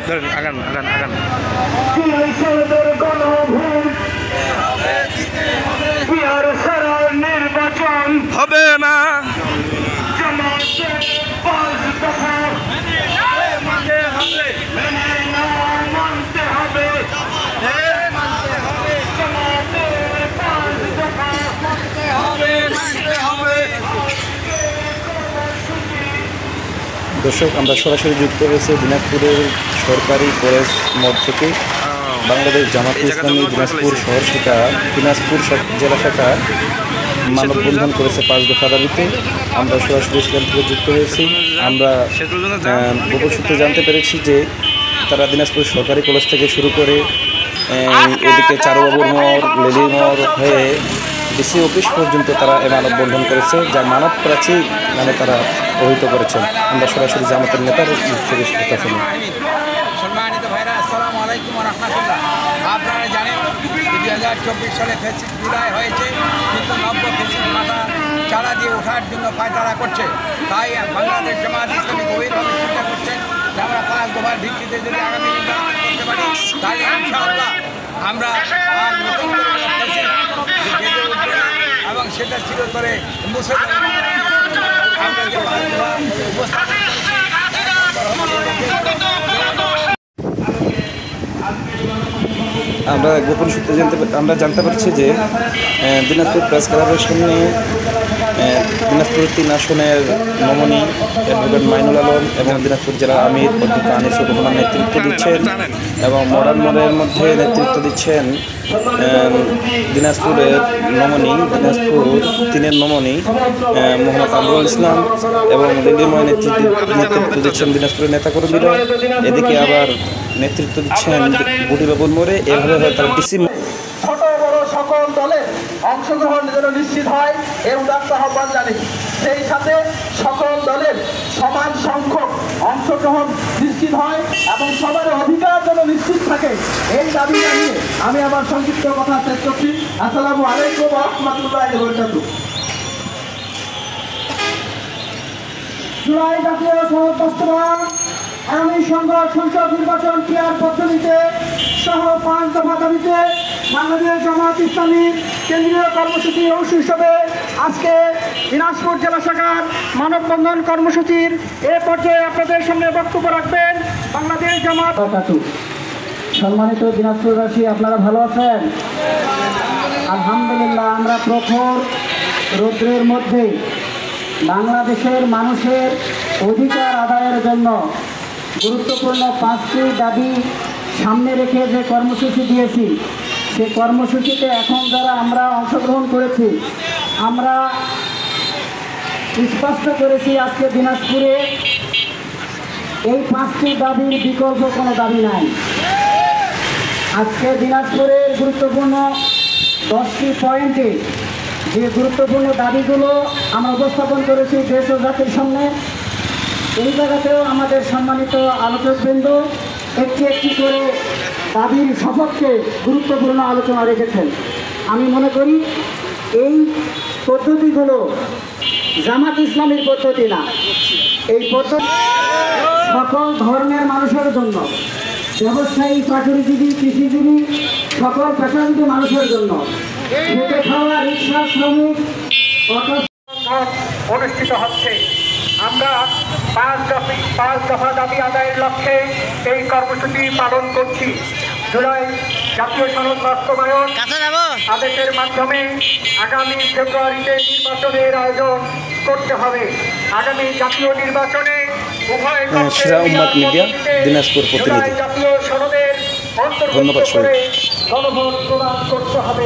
আগান আগান আগান নির্বাচন হবে না দর্শক, আমরা সরাসরি যুক্ত হয়েছে দিনাজপুরের সরকারি কলেজ মোড় থেকে। বাংলাদেশ জামাতে ইসলামী দিনাজপুর শহর শাখা, দিনাজপুর জেলা শাখা মানববন্ধন করেছে 5 দফা দাবিতে। আমরা সরাসরি সেখান থেকে যুক্ত হয়েছি। আমরা গোপন সূত্রে জানতে পেরেছি যে তারা দিনাজপুর সরকারি কলেজ থেকে শুরু করে এদিকে চারুবাবুর মোড়, লেলির মোড় হয়ে ডিসি অফিস পর্যন্ত তারা এই মানববন্ধন করেছে, যা মানব প্রাচী নামে তারা অভিহিত করেছেন। আমরা সরাসরি জামাতের নেতার থেকে কথা শুনি। সম্মানিত ভাইরা, আসসালামু আলাইকুম ওয়া রাহমাতুল্লাহ। আপনারা জানেন 2024 সালে ফেসিস বিদায় হয়েছে, কিন্তু নব্য ফেসিস মাথা চারা দিয়ে ওঠার জন্য পায়তারা করছে। তাই বাংলাদেশ জামাত ইসলামী গভীরভাবে চিন্তা করছেন যে আমরা 5 দফার ভিত্তিতে যদি আগামী নির্বাচন করতে পারি, তাহলে ইনশাআল্লাহ আমরা আর নতুন করে ফেসিস যে বেঁধে উঠবে এবং সেটা চিরতরে মুছে আমরা যে 5 দফা উপস্থাপন আমরা গোপন সূত্রে জানতে পারছি যে দিনাজপুর প্রেস ক্লাবের সামনে দিনাজপুর 3 আসনের নমনী অ্যাডভোকেট মাইনুল আলম এবং দিনাজপুর জেলার আমির অধ্যক্ষ আনিসুর রহমান নেতৃত্ব দিচ্ছেন এবং মডার্ন মোড়ের মধ্যে নেতৃত্ব দিচ্ছেন দিনাজপুরের নমনী, দিনাজপুর 3-এর নমনী মোহাম্মদ আবুল ইসলাম এবং রেলিময় নেতৃত্ব দিচ্ছেন দিনাজপুরের নেতাকর্মীরা। এদিকে আবার নেতৃত্ব দিচ্ছেন বুটিবাবুর মোড়ে। এভাবে তারা ডিসি ছোট বড় সকল দলের অংশগ্রহণ যেন নিশ্চিত হয় এর উদাত্ত আহ্বান জানি। সেই সাথে সকল দলের সমান সংখ্যক অংশগ্রহণ নিশ্চিত হয় এবং সবার অধিকার যেন নিশ্চিত থাকে, এই দাবি জানিয়ে আমি আমার সংক্ষিপ্ত কথা শেষ করছি। আসসালামু আলাইকুম ওয়া রাহমাতুল্লাহি ওয়া বারাকাতুহু। জুলাই জাতীয় সনদ বাস্তবায়ন, আগামী সংসদ নির্বাচন ক্রিয়ার পদ্ধতিতে সহ 5 দফা দাবিতে বাংলাদেশ জামাত ইসলামী কেন্দ্রীয় কর্মসূচির অংশ হিসেবে আজকে দিনাজপুর জেলা শাখার মানববন্ধন কর্মসূচির এ পর্যায়ে আপনাদের সামনে বক্তব্য রাখবেন বাংলাদেশ জামাত। সম্মানিত দিনাজপুরবাসী, আপনারা ভালো আছেন? আলহামদুলিল্লাহ। আমরা প্রখর রৌদ্রের মধ্যে বাংলাদেশের মানুষের অধিকার আদায়ের জন্য গুরুত্বপূর্ণ 5টি দাবি সামনে রেখে যে কর্মসূচি দিয়েছি, সে কর্মসূচিতে এখন যারা আমরা অংশগ্রহণ করেছি, আমরা স্পষ্ট করেছি আজকে দিনাজপুরে এই 5টি দাবির বিকল্প কোনো দাবি নাই। আজকে দিনাজপুরের গুরুত্বপূর্ণ 10টি পয়েন্টে যে গুরুত্বপূর্ণ দাবিগুলো আমরা উপস্থাপন করেছি দেশ ও জাতির সামনে, এই জায়গাতেও আমাদের সম্মানিত আলোচকবৃন্দ একটি একটি করে দাবির সপক্ষে গুরুত্বপূর্ণ আলোচনা রেখেছেন। আমি মনে করি এই পদ্ধতিগুলো জামাত ইসলামীর পদ্ধতি না, এই পদ্ধতি সকল ধর্মের মানুষের জন্য, ব্যবসায়ী, চাকরিজীবী, কৃষিজীবী, সকল পেশাজীবী মানুষের জন্য, খেটে খাওয়া রিক্সা শ্রমিক, অটো অনুষ্ঠিত হচ্ছে। আমরা 5 দফা দাবি আদায়ের লক্ষ্যে এই কর্মসূচি পালন করছি। জুলাই জাতীয় সনদ বাস্তবায়ন আদেশের মাধ্যমে আগামী ফেব্রুয়ারিতে নির্বাচনের আয়োজন করতে হবে। আগামী জাতীয় নির্বাচনে উভয় দিনাজপুর প্রতিনিধি। জাতীয় সনদের অন্তর্ভুক্ত করে গণভোট প্রদান করতে হবে।